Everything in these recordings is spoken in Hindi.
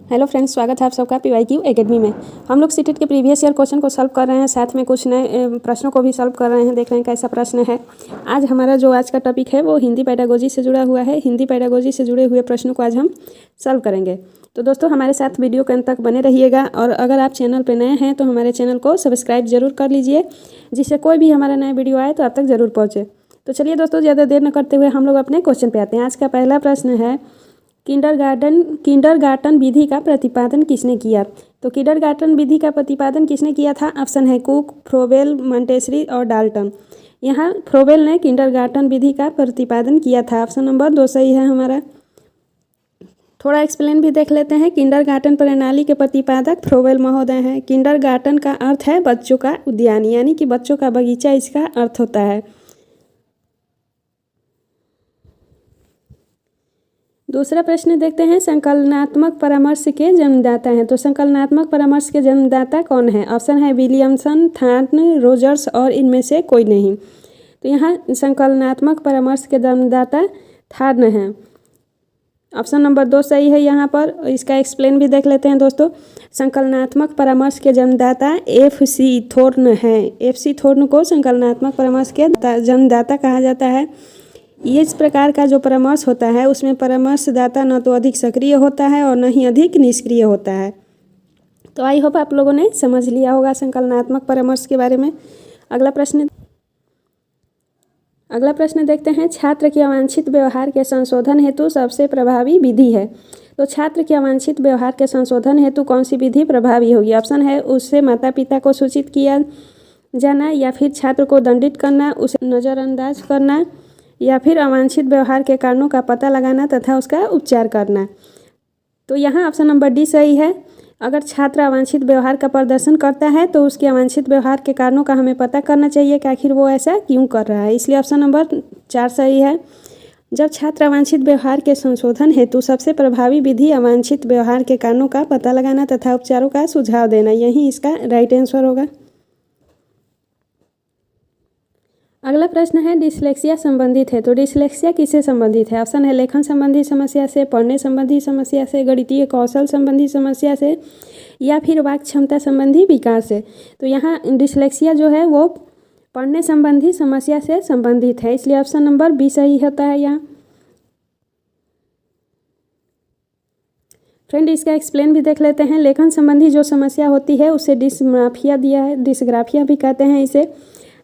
हेलो फ्रेंड्स, स्वागत है आप सबका PYQ एकेडमी में। हम लोग सीटेट के प्रीवियस ईयर क्वेश्चन को सॉल्व कर रहे हैं, साथ में कुछ नए प्रश्नों को भी सॉल्व कर रहे हैं। देख रहे हैं कैसा प्रश्न है। आज हमारा जो आज का टॉपिक है वो हिंदी पेडागोजी से जुड़ा हुआ है। हिंदी पेडागोजी से जुड़े हुए प्रश्नों को आज हम सॉल्व करेंगे। तो दोस्तों हमारे साथ वीडियो के अंत तक बने रहिएगा, और अगर आप चैनल पर नए हैं तो हमारे चैनल को सब्सक्राइब जरूर कर लीजिए, जिससे कोई भी हमारा नया वीडियो आए तो आप तक ज़रूर पहुँचे। तो चलिए दोस्तों, ज़्यादा देर न करते हुए हम लोग अपने क्वेश्चन पे आते हैं। आज का पहला प्रश्न है, किंडरगार्टन विधि का प्रतिपादन किसने किया। तो किंडरगार्टन विधि का प्रतिपादन किसने किया था? ऑप्शन है कुक, फ्रोबेल, मॉन्टेसरी और डाल्टन। यहाँ फ्रोबेल ने किंडरगार्टन विधि का प्रतिपादन किया था। ऑप्शन नंबर 2 सही है हमारा। थोड़ा एक्सप्लेन भी देख लेते हैं। किंडरगार्टन प्रणाली के प्रतिपादक फ्रोबेल महोदय हैं। किंडरगार्टन का अर्थ है बच्चों का उद्यान, यानी कि बच्चों का बगीचा इसका अर्थ होता है। दूसरा प्रश्न देखते हैं, संकलनात्मक परामर्श के जन्मदाता हैं। तो संकलनात्मक परामर्श के जन्मदाता कौन है? ऑप्शन है विलियमसन, थॉर्न, रोजर्स और इनमें से कोई नहीं। तो यहाँ संकलनात्मक परामर्श के जन्मदाता थॉर्न है। ऑप्शन नंबर 2 सही है यहाँ पर। इसका एक्सप्लेन भी देख लेते हैं दोस्तों। संकलनात्मक परामर्श के जन्मदाता FC थॉर्न है। FC थॉर्न को संकलनात्मक परामर्श के जन्मदाता कहा जाता है। ये इस प्रकार का जो परामर्श होता है उसमें परामर्शदाता न तो अधिक सक्रिय होता है और न ही अधिक निष्क्रिय होता है। तो आई होप आप लोगों ने समझ लिया होगा संकलनात्मक परामर्श के बारे में। अगला प्रश्न देखते हैं, छात्र के अवांछित व्यवहार के संशोधन हेतु सबसे प्रभावी विधि है। तो छात्र के अवांछित व्यवहार के संशोधन हेतु कौन सी विधि प्रभावी होगी? ऑप्शन है उससे माता पिता को सूचित किया जाना, या फिर छात्र को दंडित करना, उसे नज़रअंदाज करना, या फिर अवांछित व्यवहार के कारणों का पता लगाना तथा उसका उपचार करना। तो यहाँ ऑप्शन नंबर D सही है। अगर छात्र अवांछित व्यवहार का प्रदर्शन करता है तो उसके अवांछित व्यवहार के कारणों का हमें पता करना चाहिए कि आखिर वो ऐसा क्यों कर रहा है। इसलिए ऑप्शन नंबर 4 सही है। जब छात्र अवांछित व्यवहार के संशोधन हेतु सबसे प्रभावी विधि अवांछित व्यवहार के कारणों का पता लगाना तथा उपचारों का सुझाव देना, यही इसका राइट आंसर होगा। अगला प्रश्न है, डिसलेक्सिया संबंधित है। तो डिसलेक्सिया किससे संबंधित है? ऑप्शन है लेखन संबंधी समस्या से, पढ़ने संबंधी समस्या से, गणितीय कौशल संबंधी समस्या से, या फिर वाक क्षमता संबंधी विकार से। तो यहाँ डिसलेक्सिया जो है वो पढ़ने संबंधी समस्या से संबंधित है, इसलिए ऑप्शन नंबर B सही होता है यहाँ। फ्रेंड, इसका एक्सप्लेन भी देख लेते हैं। लेखन संबंधी जो समस्या होती है उसे डिस्ग्राफिया दिया है, डिस्ग्राफिया भी कहते हैं इसे।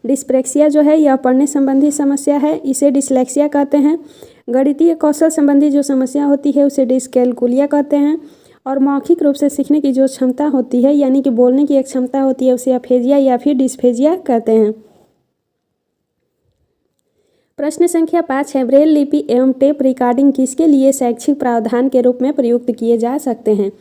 डिस्प्रेक्सिया जो है यह पढ़ने संबंधी समस्या है, इसे डिसलेक्सिया कहते हैं। गणितीय कौशल संबंधी जो समस्या होती है उसे डिसकैलकुलिया कहते हैं। और मौखिक रूप से सीखने की जो क्षमता होती है, यानी कि बोलने की एक क्षमता होती है, उसे अफेजिया या फिर डिस्फेजिया कहते हैं। प्रश्न संख्या 5 है, ब्रेल लिपि एवं टेप रिकॉर्डिंग किसके लिए शैक्षिक प्रावधान के रूप में प्रयुक्त किए जा सकते हैं?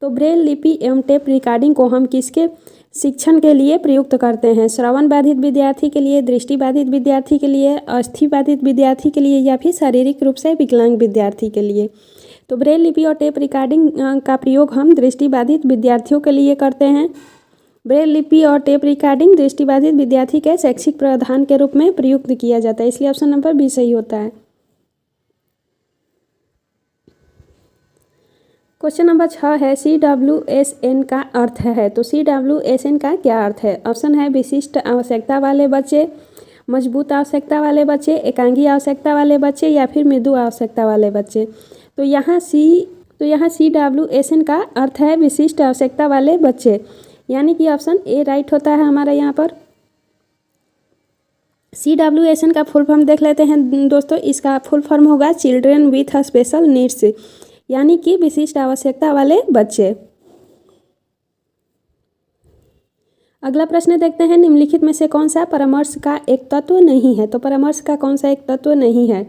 तो ब्रेल लिपि एवं टेप रिकॉर्डिंग को हम किसके शिक्षण के लिए प्रयुक्त करते हैं? श्रवण बाधित विद्यार्थी के लिए, दृष्टि बाधित विद्यार्थी के लिए, अस्थि बाधित विद्यार्थी के लिए, या फिर शारीरिक रूप से विकलांग विद्यार्थी के लिए। तो ब्रेल लिपि और टेप रिकॉर्डिंग का प्रयोग हम दृष्टि बाधित विद्यार्थियों के लिए करते हैं। ब्रेल लिपि और टेप रिकॉर्डिंग दृष्टि बाधित विद्यार्थी के शैक्षिक प्रावधान के रूप में प्रयुक्त किया जाता है, इसलिए ऑप्शन नंबर B सही होता है। क्वेश्चन नंबर 6 है, CWSN का अर्थ है। तो CWSN का क्या अर्थ है? ऑप्शन है विशिष्ट आवश्यकता वाले बच्चे, मजबूत आवश्यकता वाले बच्चे, एकांगी आवश्यकता वाले बच्चे, या फिर मृदु आवश्यकता वाले बच्चे। तो यहाँ CWSN का अर्थ है विशिष्ट आवश्यकता वाले बच्चे, यानी कि ऑप्शन A राइट होता है हमारा यहाँ पर। CWSN का फुल फॉर्म देख लेते हैं दोस्तों। इसका फुल फॉर्म होगा चिल्ड्रेन विथ स्पेशल नीड्स, यानी कि विशिष्ट आवश्यकता वाले बच्चे। अगला प्रश्न देखते हैं, निम्नलिखित में से कौन सा परामर्श का एक तत्व नहीं है? तो परामर्श का कौन सा एक तत्व नहीं है?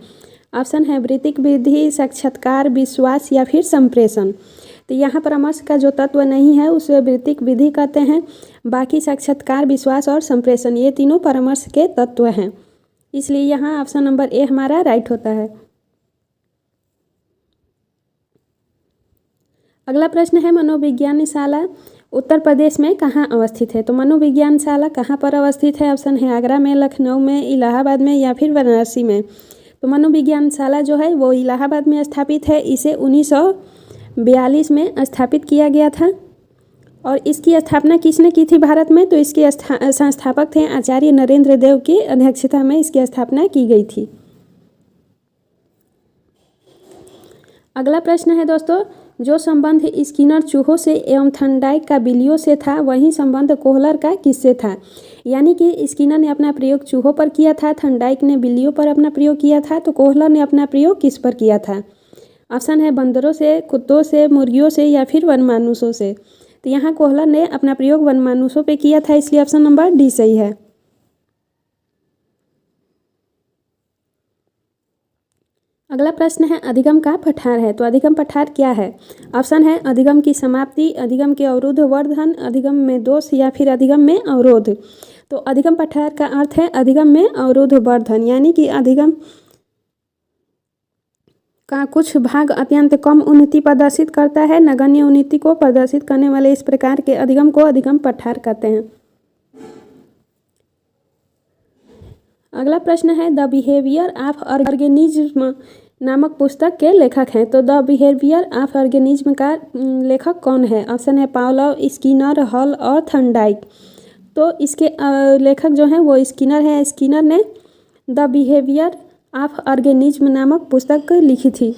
ऑप्शन है वृत्तिक विधि, साक्षात्कार, विश्वास, या फिर संप्रेषण। तो यहाँ परामर्श का जो तत्व नहीं है उसे वृत्तिक विधि कहते हैं। बाकी साक्षात्कार, विश्वास और संप्रेषण ये तीनों परामर्श के तत्व हैं, इसलिए यहाँ ऑप्शन नंबर A हमारा राइट होता है। अगला प्रश्न है, मनोविज्ञानशाला उत्तर प्रदेश में कहाँ अवस्थित है? तो मनोविज्ञानशाला कहाँ पर अवस्थित है? ऑप्शन है आगरा में, लखनऊ में, इलाहाबाद में, या फिर वाराणसी में। तो मनोविज्ञानशाला जो है वो इलाहाबाद में स्थापित है। इसे 1900 1942 में स्थापित किया गया था। और इसकी स्थापना किसने की थी भारत में? तो इसके संस्थापक थे आचार्य नरेंद्र देव की अध्यक्षता में इसकी स्थापना की गई थी। अगला प्रश्न है दोस्तों, जो संबंध स्किनर चूहों से एवं थर्नडाइक का बिल्लियों से था, वही संबंध कोहलर का किससे था? यानी कि स्किनर ने अपना प्रयोग चूहों पर किया था, थर्नडाइक ने बिल्लियों पर अपना प्रयोग किया था, तो कोहलर ने अपना प्रयोग किस पर किया था? ऑप्शन है बंदरों से, कुत्तों से, मुर्गियों से या फिर वनमानुषों से। तो यहाँ कोहलर ने अपना प्रयोग वनमानुषों पे किया था, इसलिए ऑप्शन नंबर डी सही है। अगला प्रश्न है अधिगम का पठार है, तो अधिगम पठार क्या है? ऑप्शन है अधिगम की समाप्ति, अधिगम के अवरुद्ध वर्धन, अधिगम में दोष या फिर अधिगम में अवरोध। तो अधिगम पठार का अर्थ है अधिगम में अवरुद्ध वर्धन, यानी कि अधिगम का कुछ भाग अत्यंत कम उन्नति प्रदर्शित करता है, नगण्य उन्नति को प्रदर्शित करने वाले इस प्रकार के अधिगम को अधिगम पठार कहते हैं। अगला प्रश्न है द बिहेवियर ऑफ ऑर्गेनिज्म नामक पुस्तक के लेखक हैं, तो द बिहेवियर ऑफ ऑर्गेनिज्म का लेखक कौन है? ऑप्शन है पावलोव, स्किनर, हॉल और थर्नडाइक। तो इसके लेखक जो हैं वो स्किनर है। स्किनर ने द बिहेवियर ऑफ ऑर्गेनिज्म नामक पुस्तक लिखी थी।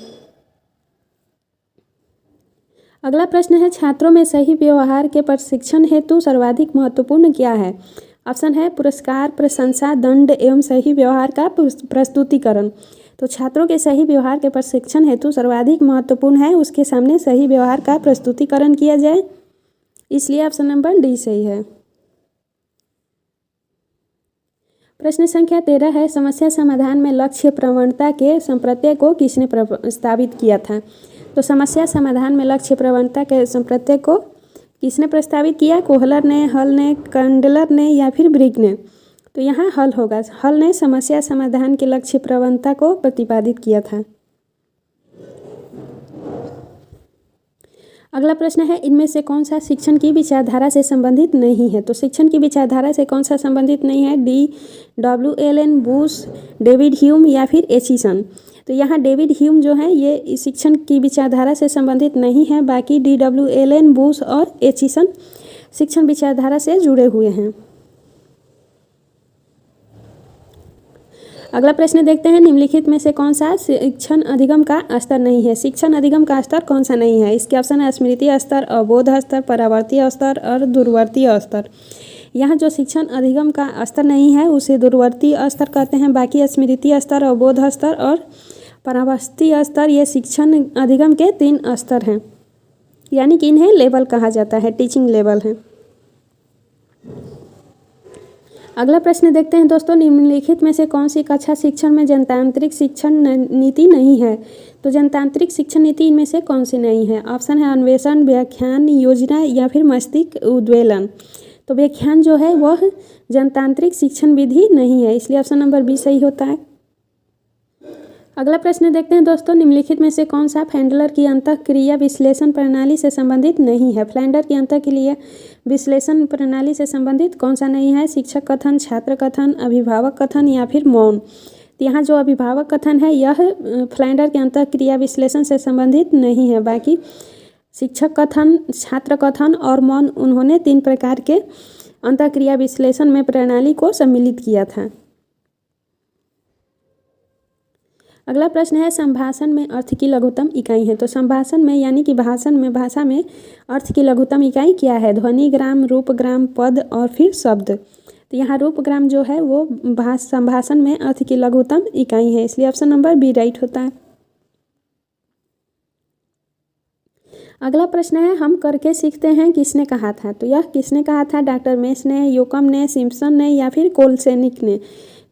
अगला प्रश्न है छात्रों में सही व्यवहार के प्रशिक्षण हेतु सर्वाधिक महत्वपूर्ण क्या है? ऑप्शन है पुरस्कार, प्रशंसा, दंड एवं सही व्यवहार का प्रस्तुतिकरण। तो छात्रों के सही व्यवहार के प्रशिक्षण हेतु सर्वाधिक महत्वपूर्ण है उसके सामने सही व्यवहार का प्रस्तुतिकरण किया जाए, इसलिए ऑप्शन नंबर डी सही है। प्रश्न संख्या 13 है समस्या समाधान में लक्ष्य प्रवणता के संप्रत्यय को किसने प्रस्तावित किया था? तो समस्या समाधान में लक्ष्य प्रवणता के संप्रत्यय को किसने प्रस्तावित किया? कोहलर ने, हल ने, कंडलर ने या फिर ब्रिग ने? तो यहाँ हल होगा। हल ने समस्या समाधान के लक्ष्य प्रवणता को प्रतिपादित किया था। अगला प्रश्न है इनमें से कौन सा शिक्षण की विचारधारा से संबंधित नहीं है? तो शिक्षण की विचारधारा से कौन सा संबंधित नहीं है? D.W.L.N. बुश, डेविड ह्यूम या फिर एचिसन? तो यहाँ डेविड ह्यूम जो है ये शिक्षण की विचारधारा से संबंधित नहीं है, बाकी D.W.L.N. बुश और एचिसन शिक्षण विचारधारा से जुड़े हुए हैं। अगला प्रश्न देखते हैं निम्नलिखित में से कौन सा शिक्षण अधिगम का स्तर नहीं है? शिक्षण अधिगम का स्तर कौन सा नहीं है? इसके ऑप्शन है स्मृति स्तर, अवबोध स्तर, परावर्ती स्तर और दूरवर्ती स्तर। यहाँ जो शिक्षण अधिगम का स्तर नहीं है उसे दूरवर्ती स्तर कहते हैं, बाकी स्मृति स्तर, अवबोध स्तर और परावर्ती स्तर ये शिक्षण अधिगम के 3 स्तर हैं, यानी कि इन्हें लेवल कहा जाता है, टीचिंग लेवल है। अगला प्रश्न देखते हैं दोस्तों निम्नलिखित में से कौन सी कक्षा शिक्षण में जनतांत्रिक शिक्षण नीति नहीं है? तो जनतांत्रिक शिक्षण नीति इनमें से कौन सी नहीं है? ऑप्शन है अन्वेषण, व्याख्यान, योजना या फिर मस्तिष्क उद्वेलन। तो व्याख्यान जो है वह जनतांत्रिक शिक्षण विधि नहीं है, इसलिए ऑप्शन नंबर बी सही होता है। अगला प्रश्न देखते हैं दोस्तों निम्नलिखित में से कौन सा फैंडलर की अंतःक्रिया विश्लेषण प्रणाली से संबंधित नहीं है? फ्लैंडर की अंतःक्रिया विश्लेषण प्रणाली से संबंधित कौन सा नहीं है? शिक्षक कथन, छात्र कथन, अभिभावक कथन या फिर मौन? तो यहाँ जो अभिभावक कथन है यह फ्लैंडर के अंतःक्रिया विश्लेषण से संबंधित नहीं है, बाकी शिक्षक कथन, छात्र कथन और मौन उन्होंने 3 प्रकार के अंतःक्रिया विश्लेषण में प्रणाली को सम्मिलित किया था। अगला प्रश्न है संभाषण में अर्थ की लघुत्तम इकाई है? तो संभाषण में यानी कि भाषण में, भाषा में अर्थ की लघुत्तम इकाई क्या है? ध्वनिग्राम, रूपग्राम, पद और फिर शब्द। तो यहाँ रूपग्राम जो है वो संभाषण में अर्थ की लघुत्तम इकाई है, इसलिए ऑप्शन नंबर बी राइट होता है। अगला प्रश्न है हम करके सीखते हैं किसने कहा था? तो यह किसने कहा था? डॉक्टर मेस ने, योकम ने, सिम्पसन ने या फिर कोलसेनिक ने?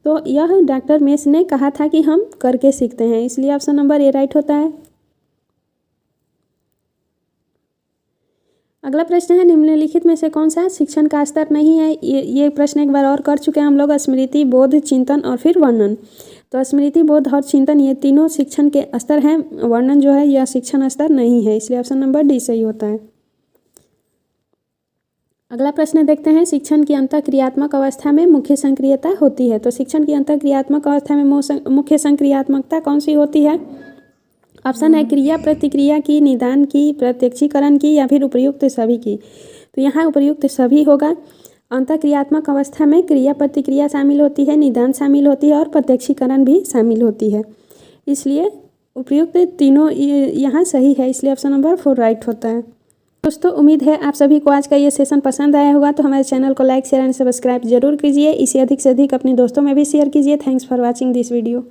तो यह डॉक्टर मेस ने कहा था कि हम करके सीखते हैं, इसलिए ऑप्शन नंबर ए राइट होता है। अगला प्रश्न है निम्नलिखित में से कौन सा शिक्षण का स्तर नहीं है? ये प्रश्न एक बार और कर चुके हैं हम लोग, स्मृति, बोध, चिंतन और फिर वर्णन। तो स्मृति, बोध और चिंतन ये तीनों शिक्षण के स्तर हैं, वर्णन जो है यह शिक्षण स्तर नहीं है, इसलिए ऑप्शन नंबर डी सही होता है। अगला प्रश्न देखते हैं शिक्षण की अंतःक्रियात्मक अवस्था में मुख्य संक्रियता होती है? तो शिक्षण की अंतःक्रियात्मक अवस्था में मुख्य संक्रियात्मकता कौन सी होती है? ऑप्शन है क्रिया प्रतिक्रिया की, निदान की, प्रत्यक्षीकरण की या फिर उपयुक्त सभी की। तो यहाँ उपयुक्त सभी होगा। अंतःक्रियात्मक अवस्था में क्रिया प्रतिक्रिया शामिल होती है, निदान शामिल होती है और प्रत्यक्षीकरण भी शामिल होती है। इसलिए उपयुक्त तीनों यहाँ सही है, इसलिए ऑप्शन नंबर 4 राइट होता है। दोस्तों उम्मीद है आप सभी को आज का ये सेशन पसंद आया होगा, तो हमारे चैनल को लाइक शेयर एंड सब्सक्राइब जरूर कीजिए। इसे अधिक से अधिक अपने दोस्तों में भी शेयर कीजिए। Thanks for watching this video.